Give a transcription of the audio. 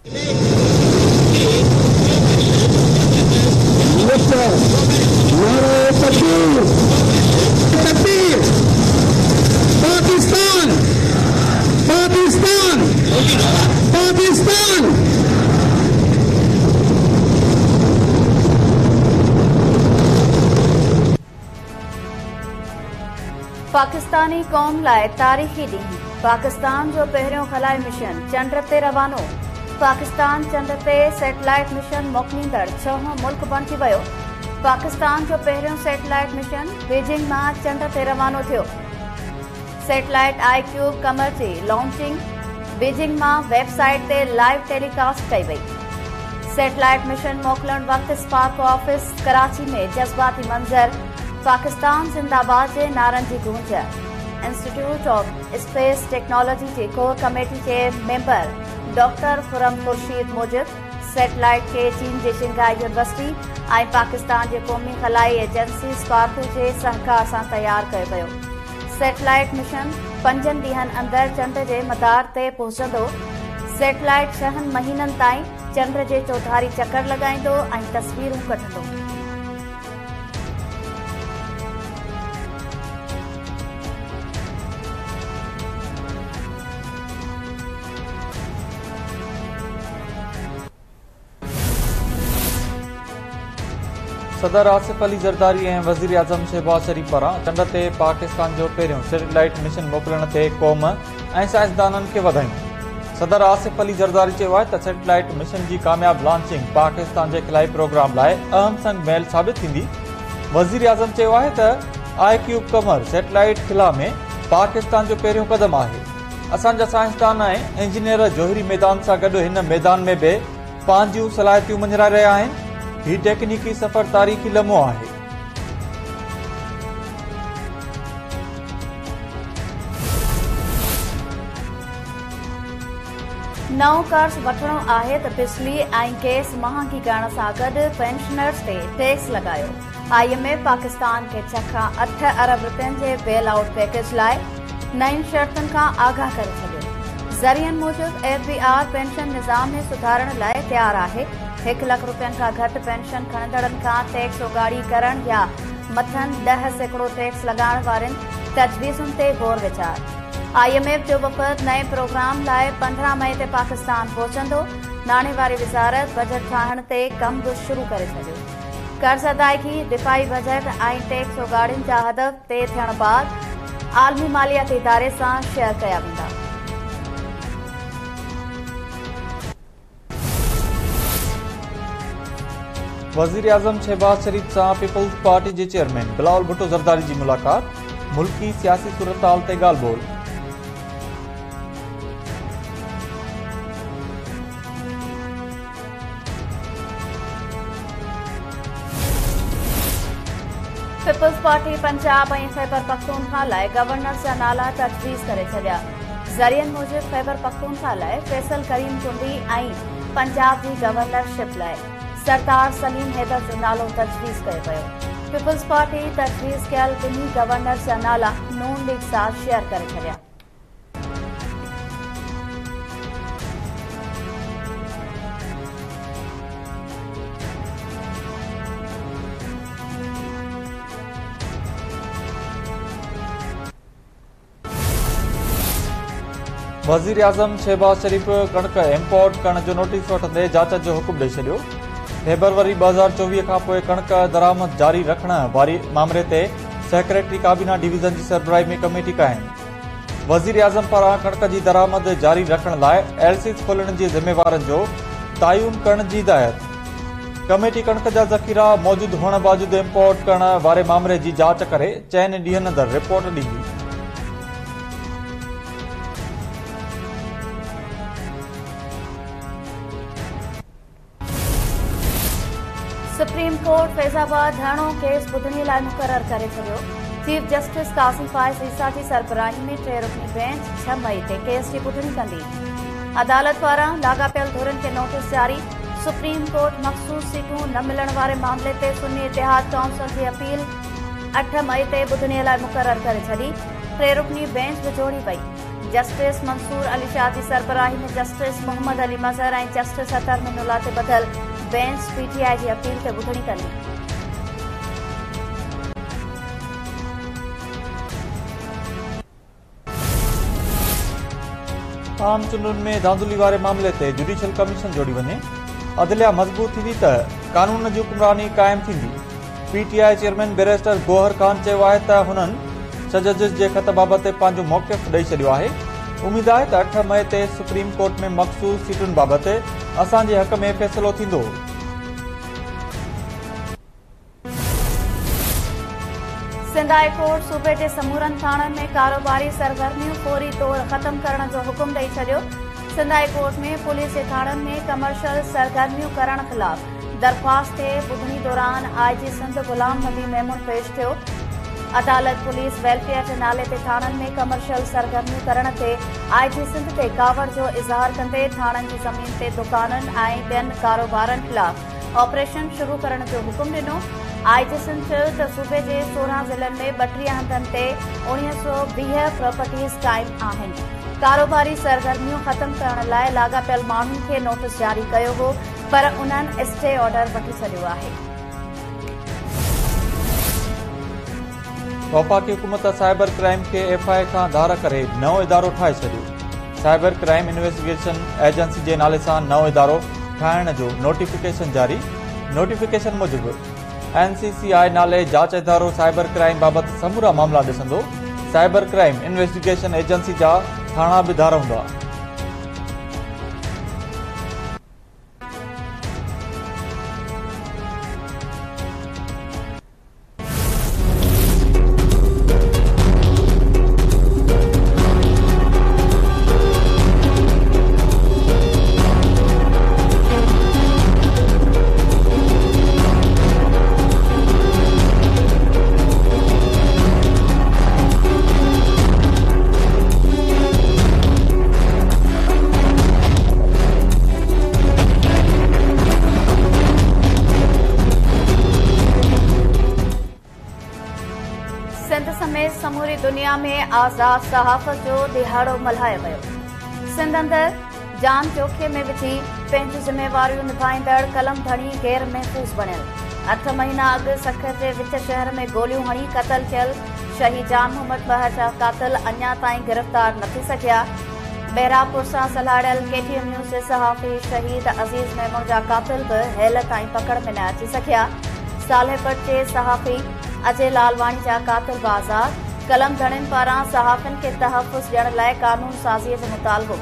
पाकिस्तान पाकिस्तान पाकिस्तान पाकिस्तानी कौम लाइ तारीख़ी ॾींहुं। पाकिस्तान जो पहिरियों खलाई मिशन चंड ते रवानो। पाकिस्तान चंड ते सैटेलाइट मिशन मोकिलींदड़ 6हों मुल्क बणिजी वियो। पाकिस्तान जो पहिरियों सैटेलाइट मिशन बीजिंग मां चंड ते रवानो थियो। सैटेलाइट iCube कमर जी लॉन्चिंग बीजिंग मां वेबसाइट ते लाइव टेलीकास्ट कई वई। सैटेलाइट मिशन मोकिलण वक़्तु स्पार्क ऑफिस कराची में जज़्बाती मंज़र। पाकिस्तान जिंदाबाद जे नारनि जी गूंज। इंस्टीट्यूट ऑफ स्पेस टेक्नोलॉजी जी कोर कमेटी जे मेंबर डॉक्टर खुरम खुर्शीद मूजिब सैटेलाइट के चीन जी शिंघाई यूनिवर्सिटी ऐं पाकिस्तान जे क़ौमी खलाई एजेंसी स्पार्को जे सहकार सां तैयार कयो वियो। सैटेलाइट मिशन 5 ॾींहनि अंदरि चंड जे मदार ते पहुचंदो। सैटेलाइट 6 महीननि ताईं चंड जे चौधारी चकर लॻाईंदो ऐं तस्वीरूं कढंदो। सदर आसिफ अली ज़रदारी ऐं वज़ीर आज़म शहबाज शरीफ़ पारां चंड ते पाकिस्तान जो पहिरियों सैटेलाइट मिशन मोकिलण ते क़ौम ऐं साइंसदाननि खे वधायूं। सदर आसिफ अली ज़रदारी चयो आहे त सैटेलाइट मिशन जी कामयाब लॉन्चिंग पाकिस्तान जे खिलाई प्रोग्राम लाइ अहम संग मेल साबित थींदी। वज़ीर आज़म चयो आहे त iCube कमर सैटेलाइट खिला में पाकिस्तान जो पहिरियों क़दम आहे। असांजा साइंसदान ऐं इंजीनियर जोहरी मैदान सां गॾु हिन मैदान में बि पंहिंजूं सलाहियतूं मंझराए रहिया आहिनि। ही टेक्निकी सफ़र तारीख़ी लम्हो आहे। नओं कर्ज़ वठणो आहे त बिजली ऐं गैस महांगी करण सां गॾु पेंशनर्स ते टैक्स लॻायो। IMF पाकिस्तान खे 6 खां 8 अरब रुपयनि जे बेल आउट पैकेज लाइ नयुनि शर्तुनि खां आगाह करे छॾियो। ज़रियनि मूजिब FBR पेंशन निज़ाम में सुधारण लाइ तयारु आहे। 1 लख रुपयनि खां घटि पेंशन खणंदड़नि खां टैक्स उगाड़ी करण या मथनि 10% टैक्स लॻाइण वारनि तजवीज़ुनि ते गौर वीचार। IMF जो वफ़द नए प्रोग्राम लाइ 15 मई ते पाकिस्तान पहुचंदो। नाणे वारी वज़ारत बजट ठाहिण ते कम बि शुरू करे छॾियो। कर्ज़ अदायगी दिफ़ाई बजट ऐं टैक्स उगाड़ियुनि जा हदफ़ तइ थियण बाद आलमी मालियाती इदारे सां शेयर कया वेंदा। वज़ीर आज़म शहबाज शरीफ़ सां पीपल्स पार्टी जे चेयरमैन बिलावल भुट्टो ज़रदारी जी मुलाक़ात। मुल्की सियासी सूरतहाल ते ॻाल्हि ॿोल। पीपल्स पार्टी पंजाब ऐं खैबर पख्तूनख्वा लाइ गवर्नर जा नाला तजवीज़ करे छॾिया। ज़रियनि मूजिब खैबर पख्तूनख्वा लाइ फैसल करीम कुंडी ऐं पंजाब जी गवर्नरशिप लाइ सरदार सलीम हैदर जो नालो तजवीज़ कयो वियो। पीपल्स पार्टी तजवीज़ कयल ॿिन्ही गवर्नर जा नाला नून लीग सां शेयर करे छॾिया। वज़ीर आज़म शहबाज शरीफ़ कणक इम्पोर्ट करण जो नोटिस वठंदे जांच जो हुकुम ॾेई छॾियो। फेबरवरी 2024 खां पोइ कणक दरामद जारी रखण वारी मामले ते सेक्रेटरी काबीना डिवीज़न जी सरबराही में कमेटी क़ाइम। वज़ीर आज़म पारां कणक जी दरामद जारी रखण लाइ LCs खोलण जे ज़िम्मेवारनि जो तइयुन करण जी हिदायत। कमेटी कणक जा ज़ख़ीरा मौजूदु हुअण बावजूदि इम्पोर्ट करण वारे मामले जी जांच करे 4 ॾींहनि अंदरि रिपोर्ट ॾींदी। सुप्रीम कोर्ट फैज़ाबाद धरणो केस ॿुधणी लाइ मुक़रर करे छॾियो। चीफ जस्टिस कासिम फाइज़ ईसा जी सरबराही में 3 रुकनी बेंच 6 मई ते केस जी ॿुधणी कंदी। अदालत पारां लाॻापियल धुरनि खे नोटिस जारी। सुप्रीम कोर्ट मख़सूस सीटूं न मिलण वारे मामले ते सुन्नी इतिहाद काउंसिल जी अपील 8 मई ते ॿुधणीअ लाइ मुक़रर करे छॾी। 3 रुकनी बेंच बि जोड़ी वई। जस्टिस मंसूर अली शाह की सरबराही में जस्टिस मोहम्मद अली मज़हर ऐं जस्टिस अतर मिनुल्लाह ते बदल बेंच पीटीआई की अपील के ॿुधणी कंदी। आम चूंडुनि में धांधली वारे मामले ते जुडिशियल कमीशन जोड़ी वञे, अदलिया मज़बूत थींदी त कानून जी हुक्मरानी क़ाइम थींदी। PTI chairman barrister Gohar Khan चयो आहे त हुननि छह जजिस जे ख़त बाबति पंहिंजो मौक़िफ़ ॾेई छॾियो आहे। उमीद आहे त 8 मई ते सुप्रीम कोर्ट में मख़सूस सीटुनि बाबति असांजे हक़ में फ़ैसिलो थींदो। सिंध हाई कोर्ट सूबे जे समूरनि थाणनि में कारोबारी सरगर्मियूं फौरी तौर ख़त्म करण जो हुकुम ॾेई छॾियो। सिंध हाई कोर्ट में पुलिस जे थाणनि में कमर्शियल सरगर्मियूं करण ख़िलाफ़ दरख़्वास्त ते ॿुधणी दौरान आईजी सिंध गुलाम नबी मेमून पेश थियो। अदालत पुलिस वेलफेयर जे नाले ते थाणनि में कमर्शियल सरगर्मियूं करण ते आईजी सिंध ते कावड़ जो इज़हार कंदे थाणनि जी ज़मीन ते दुकाननि ऐं ॿियनि कारोबारनि ख़िलाफ़ ऑपरेशन शुरू करण जो हुकुम ॾिनो। आईजी सिंध चयो त सूबे जे 16 ज़िलनि में 32 हंधनि ते 1920 प्रॉपर्टीज़ क़ाइम आहिनि। कारोबारी सरगर्मियूं ख़त्म करण लाइ लाॻापियल माण्हुनि खे नोटिस जारी कयो हो, पर उन्हनि स्टे ऑर्डर वठी छॾियो आहे। वफ़ाक़ी हुकूमत साइबर क्राइम खे एफआई खां धार करे नओं इदारो ठाहे छॾियो। साइबर क्राइम इन्वेस्टिगेशन एजेंसी जे नाले सां नओं इदारो ठाहिण जो नोटिफिकेशन जारी। नोटिफिकेशन मूजिबि एनसीसीआई नाले जांच इदारो साइबर क्राइम बाबति समूरा मामला ॾिसंदो। साइबर क्राइम इन्वेस्टिगेशन एजेंसी जा थाणा बि धार हूंदा। सिंध समेत समूरी दुनिया में आज़ाद सहाफ़त जो दिहाड़ो मल्हायो वियो। सिंध अंदरि जान जोखे में विझी पंहिंजूं ज़िम्मेवारियूं निभाईंदड़ कलम धणी गैर महफ़ूज़ बणियल। 8 महीना अॻु सखर जे विच शहर में गोलियूं हणी क़तल थियल शहीद जान मोहम्मद बहर जा क़ातिल अञा ताईं गिरफ़्तार न थी सघिया। बहिरापुर सां सलाड़ियल केटीएम न्यूज़ जे सहाफ़ी शहीद अज़ीज़ मेमून जा क़ातिल बि हेल ताईं पकड़ में न अची सघिया। सालेपत जे सहाफ़ी अजय लालवाणी जा क़ातिल बि आज़ाद। कलम धणियुनि पारां सहाफ़ियुनि खे तहफ़ुज़ ॾियण लाइ क़ानून साज़ीअ जो मुतालबो।